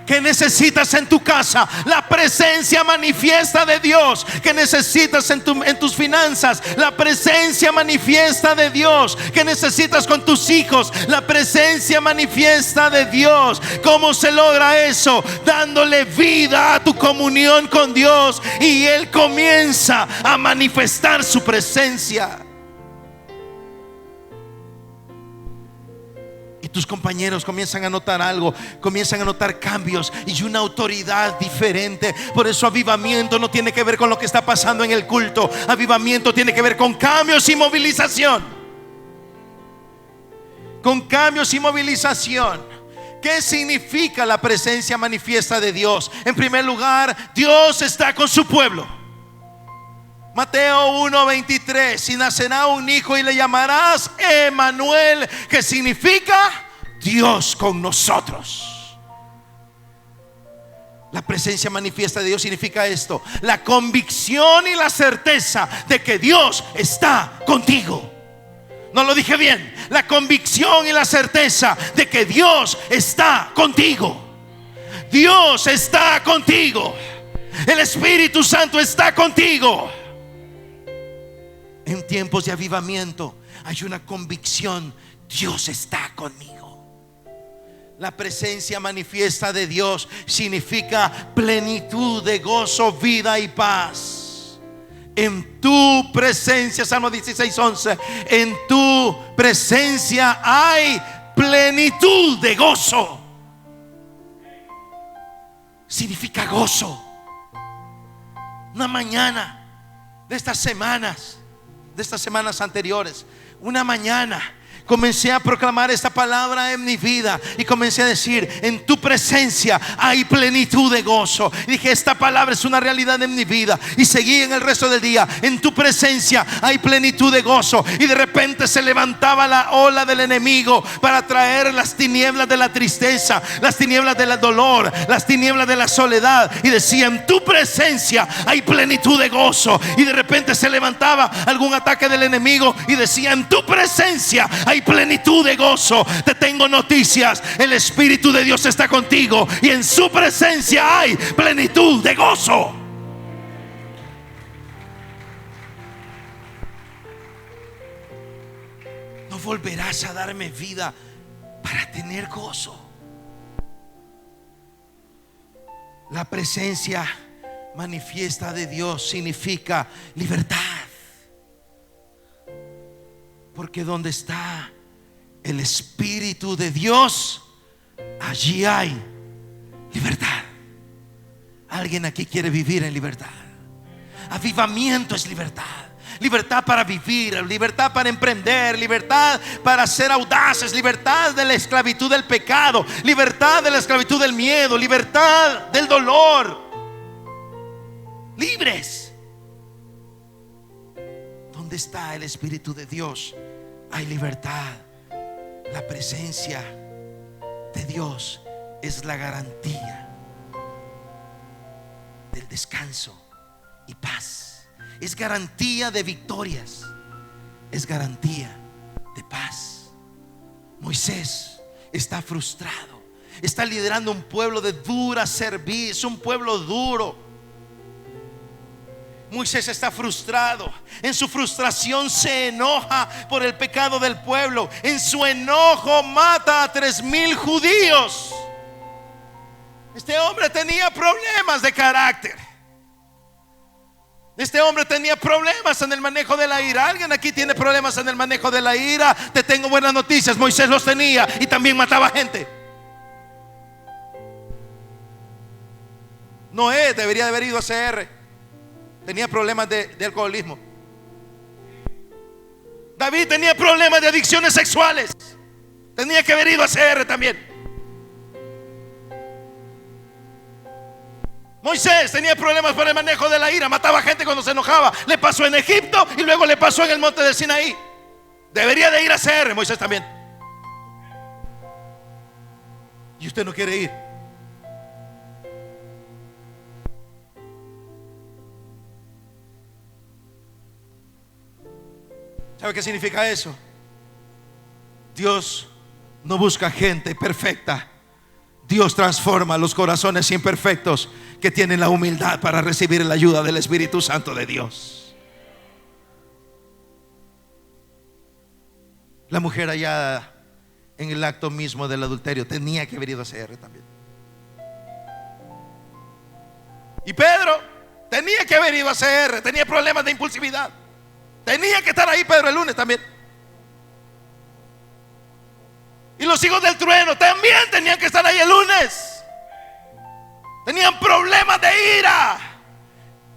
¿Qué necesitas en tu casa? La presencia manifiesta de Dios. ¿Qué necesitas en tus finanzas? La presencia manifiesta de Dios. ¿Qué necesitas con tus hijos? La presencia manifiesta de Dios. ¿Cómo se logra eso? Dándole vida a tu comunión con Dios, y Él comienza a manifestar su presencia. Tus compañeros comienzan a notar algo, comienzan a notar cambios y una autoridad diferente. Por eso avivamiento no tiene que ver con lo que está pasando en el culto. Avivamiento tiene que ver con cambios y movilización. Con cambios y movilización. ¿Qué significa la presencia manifiesta de Dios? En primer lugar, Dios está con su pueblo. Mateo 1:23: y nacerá un hijo y le llamarás Emmanuel, que significa Dios con nosotros. La presencia manifiesta de Dios significa esto: la convicción y la certeza de que Dios está contigo. No lo dije bien. La convicción y la certeza de que Dios está contigo. Dios está contigo. El Espíritu Santo está contigo. En tiempos de avivamiento hay una convicción: Dios está conmigo. La presencia manifiesta de Dios significa plenitud de gozo, vida y paz. En tu presencia, Salmo 16:11, en tu presencia hay plenitud de gozo. Significa gozo. Una mañana de estas semanas anteriores, una mañana comencé a proclamar esta palabra en mi vida y comencé a decir: en tu presencia hay plenitud de gozo. Y dije: esta palabra es una realidad en mi vida. Y seguí en el resto del día: en tu presencia hay plenitud de gozo. Y de repente se levantaba la ola del enemigo para traer las tinieblas de la tristeza, las tinieblas del dolor, las tinieblas de la soledad. Y decía: en tu presencia hay plenitud de gozo. Y de repente se levantaba algún ataque del enemigo y decía: en tu presencia hay plenitud de gozo. Te tengo noticias: el Espíritu de Dios está contigo, y en su presencia hay plenitud de gozo. No volverás a darme vida para tener gozo. La presencia manifiesta de Dios significa libertad. Porque donde está el Espíritu de Dios, allí hay libertad. Alguien aquí quiere vivir en libertad. Avivamiento es libertad. Libertad para vivir, libertad para emprender, libertad para ser audaces, libertad de la esclavitud del pecado, libertad de la esclavitud del miedo, libertad del dolor. Libres. ¿Dónde está el Espíritu de Dios? Hay libertad. La presencia de Dios es la garantía del descanso y paz. Es garantía de victorias. Es garantía de paz. Moisés está frustrado. Está liderando un pueblo de dura cerviz, un pueblo duro. Moisés está frustrado. En su frustración se enoja por el pecado del pueblo. En su enojo mata a 3,000 judíos. Este hombre tenía problemas de carácter. Este hombre tenía problemas en el manejo de la ira. ¿Alguien aquí tiene problemas en el manejo de la ira? Te tengo buenas noticias. Moisés los tenía y también mataba gente. Noé debería de haber ido a CR. Tenía problemas de alcoholismo. David tenía problemas de adicciones sexuales. Tenía que haber ido a CR también. Moisés tenía problemas por el manejo de la ira. Mataba gente cuando se enojaba. Le pasó en Egipto y luego le pasó en el monte del Sinaí. Debería de ir a CR. Moisés también. Y usted no quiere ir. ¿Sabe qué significa eso? Dios no busca gente perfecta. Dios transforma los corazones imperfectos que tienen la humildad para recibir la ayuda del Espíritu Santo de Dios. La mujer allá en el acto mismo del adulterio tenía que haber ido a CR también. Y Pedro tenía que haber ido a CR. Tenía problemas de impulsividad. Tenía que estar ahí Pedro el lunes también. Y los hijos del trueno también tenían que estar ahí el lunes. Tenían problemas de ira.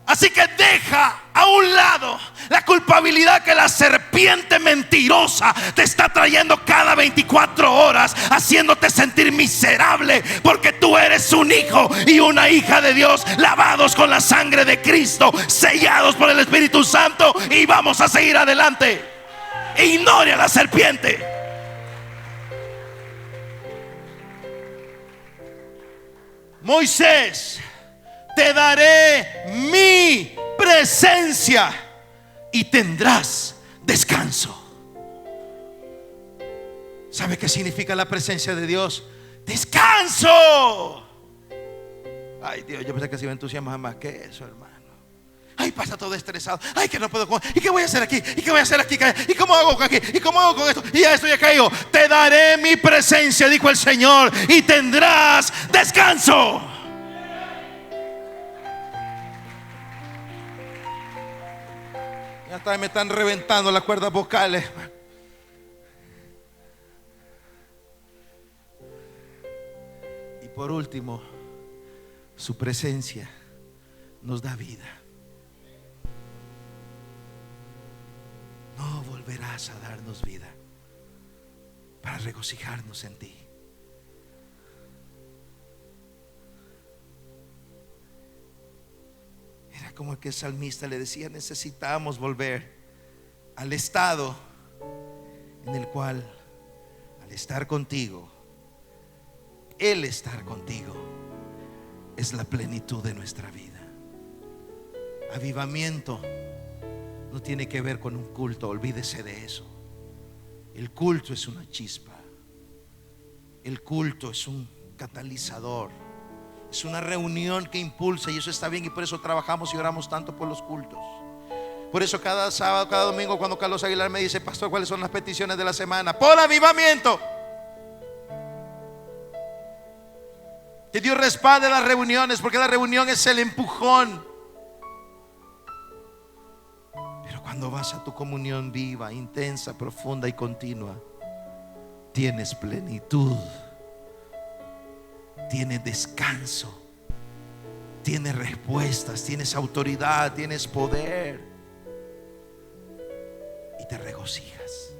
Así que deja a un lado la culpabilidad que la serpiente mentirosa te está trayendo cada 24 horas, haciéndote sentir miserable, porque tú eres un hijo y una hija de Dios, lavados con la sangre de Cristo, sellados por el Espíritu Santo, y vamos a seguir adelante. Ignore a la serpiente. Moisés, te daré mi presencia y tendrás descanso. ¿Sabe qué significa la presencia de Dios? Descanso. Ay, Dios, yo pensé que se iba a entusiasmar más que eso, hermano. Ay, pasa todo estresado. Ay, que no puedo comer. ¿Y qué voy a hacer aquí? ¿Y qué voy a hacer aquí? ¿Y cómo hago aquí? ¿Y cómo hago con esto? Y esto y aquello. Te daré mi presencia, dijo el Señor, y tendrás descanso. Ya me están reventando las cuerdas vocales. Y por último, su presencia nos da vida. No volverás a darnos vida para regocijarnos en ti. Era como que el salmista le decía: necesitamos volver al estado en el cual, al estar contigo, el estar contigo es la plenitud de nuestra vida. Avivamiento no tiene que ver con un culto, olvídese de eso. El culto es una chispa. El culto es un catalizador. Es una reunión que impulsa, y eso está bien, y por eso trabajamos y oramos tanto por los cultos. Por eso cada sábado, cada domingo, cuando Carlos Aguilar me dice: pastor, ¿cuáles son las peticiones de la semana? Por avivamiento. Que Dios respalde las reuniones, porque la reunión es el empujón. Pero cuando vas a tu comunión viva, intensa, profunda y continua, tienes plenitud, tienes descanso, tienes respuestas, tienes autoridad, tienes poder, y te regocijas.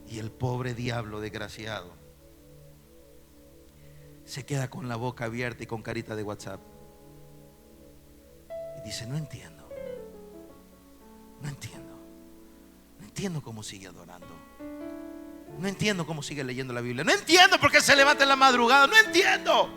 Y el pobre diablo desgraciado se queda con la boca abierta y con carita de WhatsApp y dice: no entiendo, no entiendo, no entiendo cómo sigue adorando, no entiendo cómo sigue leyendo la Biblia, no entiendo por qué se levanta en la madrugada, no entiendo.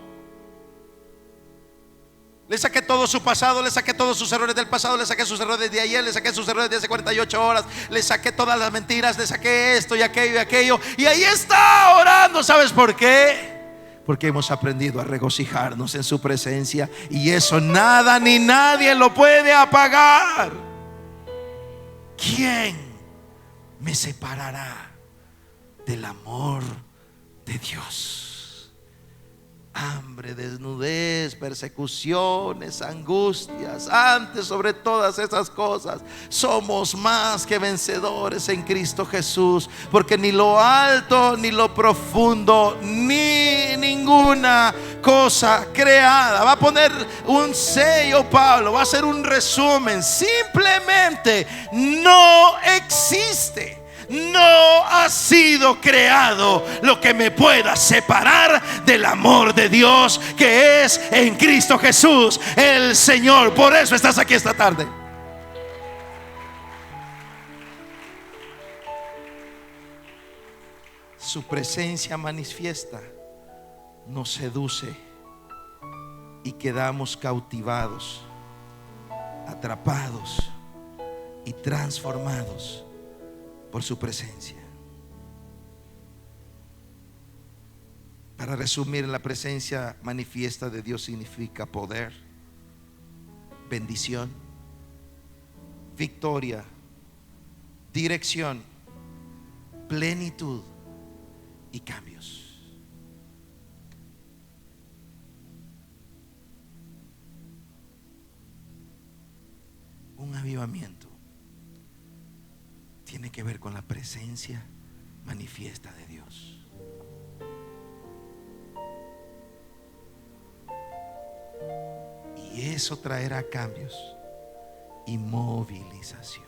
Le saqué todo su pasado, le saqué todos sus errores del pasado, le saqué sus errores de ayer, le saqué sus errores de hace 48 horas, le saqué todas las mentiras, le saqué esto y aquello, y ahí está orando. ¿Sabes por qué? porque hemos aprendido a regocijarnos en su presencia, y eso nada ni nadie lo puede apagar. ¿Quién me separará del amor de Dios? Hambre, desnudez, persecuciones, angustias. Antes, sobre todas esas cosas, somos más que vencedores en Cristo Jesús, porque ni lo alto, ni lo profundo, ni ninguna cosa creada. Va a poner un sello Pablo, va a hacer un resumen. Simplemente no existe, no ha sido creado lo que me pueda separar del amor de Dios que es en Cristo Jesús el Señor. Por eso estás aquí esta tarde. Su presencia manifiesta nos seduce y quedamos cautivados, atrapados y transformados por su presencia. Para resumir, la presencia manifiesta de Dios significa poder, bendición, victoria, dirección, plenitud y cambios. Un avivamiento tiene que ver con la presencia manifiesta de Dios. Y eso traerá cambios y movilización.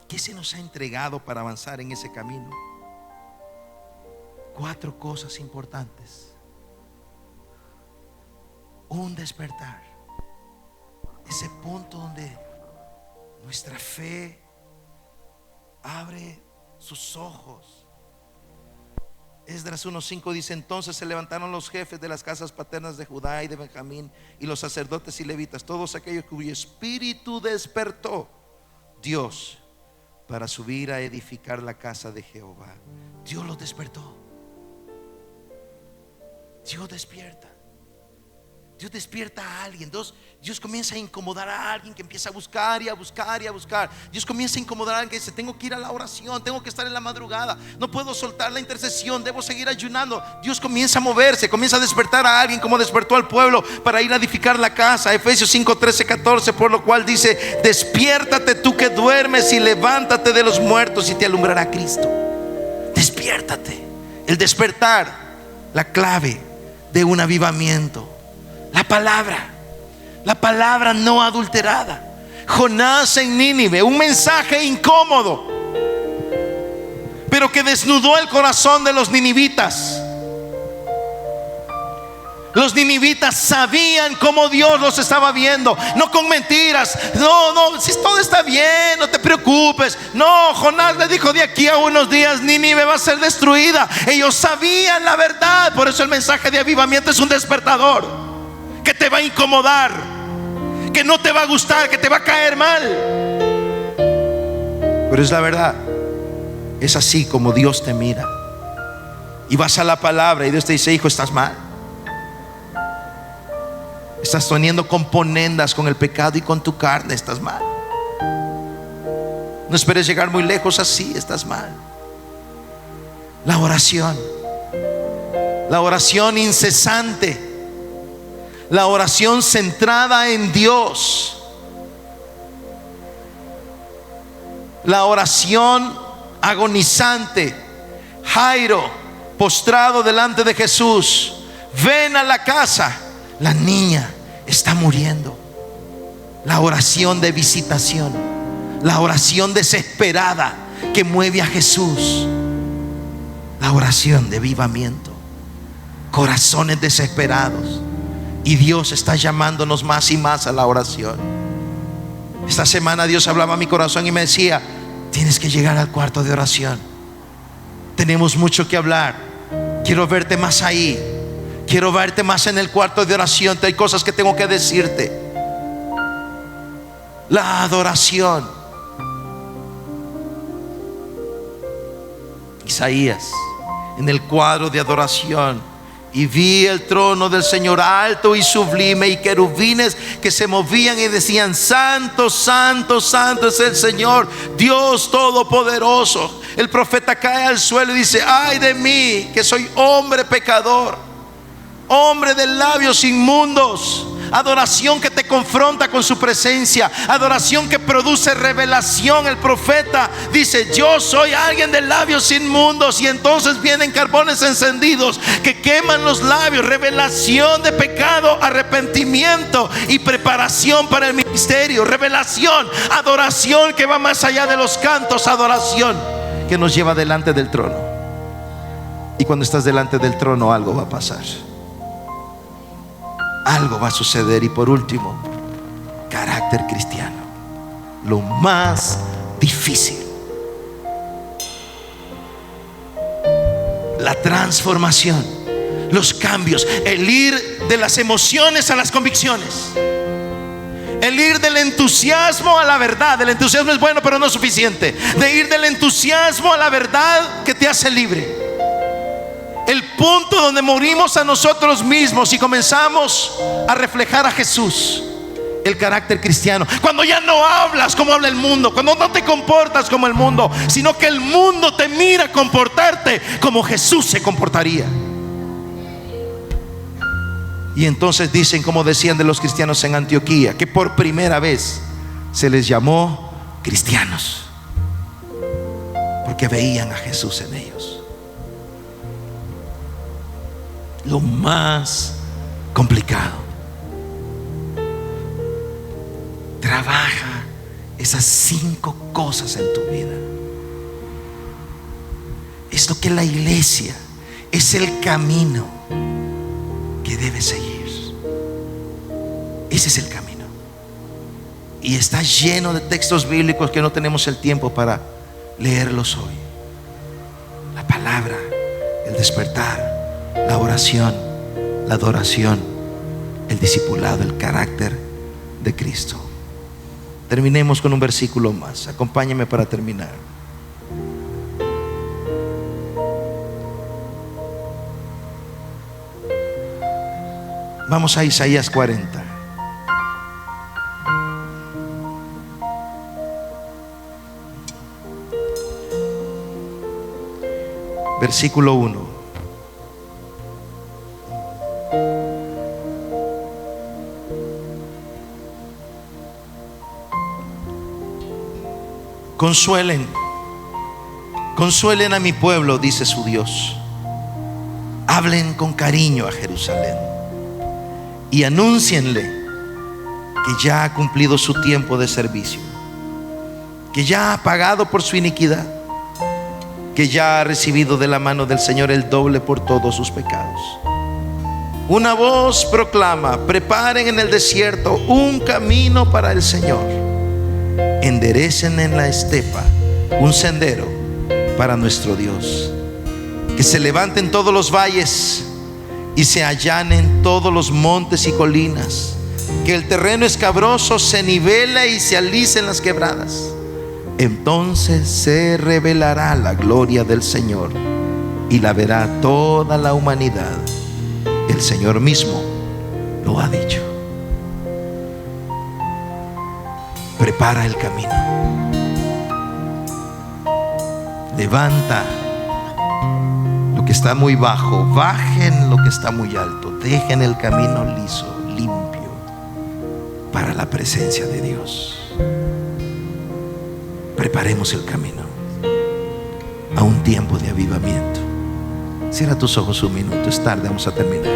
¿Qué se nos ha entregado para avanzar en ese camino? 4 cosas importantes. Un despertar. Ese punto donde nuestra fe abre sus ojos. Esdras 1:5 dice: entonces se levantaron los jefes de las casas paternas de Judá y de Benjamín, y los sacerdotes y levitas, todos aquellos cuyo espíritu despertó Dios para subir a edificar la casa de Jehová. Dios los despertó. Dios despierta. Dios despierta a alguien. Dios comienza a incomodar a alguien que empieza a buscar y a buscar y a buscar. Dios comienza a incomodar a alguien que dice: tengo que ir a la oración, tengo que estar en la madrugada, no puedo soltar la intercesión, debo seguir ayunando. Dios comienza a moverse, comienza a despertar a alguien, como despertó al pueblo para ir a edificar la casa. Efesios 5:13-14, por lo cual dice: despiértate tú que duermes y levántate de los muertos y te alumbrará Cristo. Despiértate. El despertar, la clave de un avivamiento. La palabra no adulterada. Jonás en Nínive, un mensaje incómodo, pero que desnudó el corazón de los ninivitas. Los ninivitas sabían cómo Dios los estaba viendo, no con mentiras. No, si todo está bien, no te preocupes. No, Jonás le dijo: de aquí a unos días Nínive va a ser destruida. Ellos sabían la verdad. Por eso el mensaje de avivamiento es un despertador que te va a incomodar, que no te va a gustar, que te va a caer mal, pero es la verdad. Es así como Dios te mira. Y vas a la palabra y Dios te dice: hijo, estás mal, estás teniendo componendas con el pecado y con tu carne, estás mal. No esperes llegar muy lejos así, estás mal. La oración incesante, la oración centrada en Dios, la oración agonizante. Jairo, postrado delante de Jesús: ven a la casa, la niña está muriendo. La oración de visitación, la oración desesperada que mueve a Jesús, la oración de avivamiento, corazones desesperados. Y Dios está llamándonos más y más a la oración. Esta semana Dios hablaba a mi corazón y me decía: tienes que llegar al cuarto de oración. Tenemos mucho que hablar. Quiero verte más ahí. Quiero verte más en el cuarto de oración. Hay cosas que tengo que decirte. La adoración. Isaías, en el cuadro de adoración: y vi el trono del Señor alto y sublime, y querubines que se movían y decían: Santo, santo, santo es el Señor, Dios todopoderoso. El profeta cae al suelo y dice: ay de mí, que soy hombre pecador, hombre de labios inmundos. Adoración que te confronta con su presencia, adoración que produce revelación. El profeta dice: yo soy alguien de labios inmundos. Y entonces vienen carbones encendidos que queman los labios. Revelación de pecado, arrepentimiento y preparación para el ministerio. Revelación, adoración que va más allá de los cantos. Adoración que nos lleva delante del trono. Y cuando estás delante del trono, algo va a pasar, algo va a suceder. Y por último, carácter cristiano, lo más difícil: la transformación, los cambios, el ir de las emociones a las convicciones, el ir del entusiasmo a la verdad. El entusiasmo es bueno, pero no es suficiente. De ir del entusiasmo a la verdad que te hace libre. El punto donde morimos a nosotros mismos y comenzamos a reflejar a Jesús. El carácter cristiano, cuando ya no hablas como habla el mundo, cuando no te comportas como el mundo, sino que el mundo te mira comportarte como Jesús se comportaría. Y entonces dicen, como decían de los cristianos en Antioquía, que por primera vez se les llamó cristianos, porque veían a Jesús en ellos. Lo más complicado: trabaja esas 5 cosas en tu vida. Es lo que la iglesia, es el camino que debes seguir. Ese es el camino. Y está lleno de textos bíblicos que no tenemos el tiempo para leerlos hoy. La palabra, el despertar, la oración, la adoración, el discipulado, el carácter de Cristo. Terminemos con un versículo más. Acompáñame para terminar. Vamos a Isaías 40. Versículo 1. Consuelen a mi pueblo, dice su Dios. Hablen con cariño a Jerusalén y anúncienle que ya ha cumplido su tiempo de servicio, que ya ha pagado por su iniquidad, que ya ha recibido de la mano del Señor el doble por todos sus pecados. Una voz proclama: preparen en el desierto un camino para el Señor. Enderecen en la estepa un sendero para nuestro Dios. Que se levanten todos los valles y se allanen todos los montes y colinas. Que el terreno escabroso se nivele y se alicen las quebradas. Entonces se revelará la gloria del Señor y la verá toda la humanidad. El Señor mismo lo ha dicho. Prepara el camino. Levanta lo que está muy bajo, bajen lo que está muy alto, dejen el camino liso, limpio, para la presencia de Dios. Preparemos el camino a un tiempo de avivamiento. Cierra tus ojos un minuto, es tarde, vamos a terminar.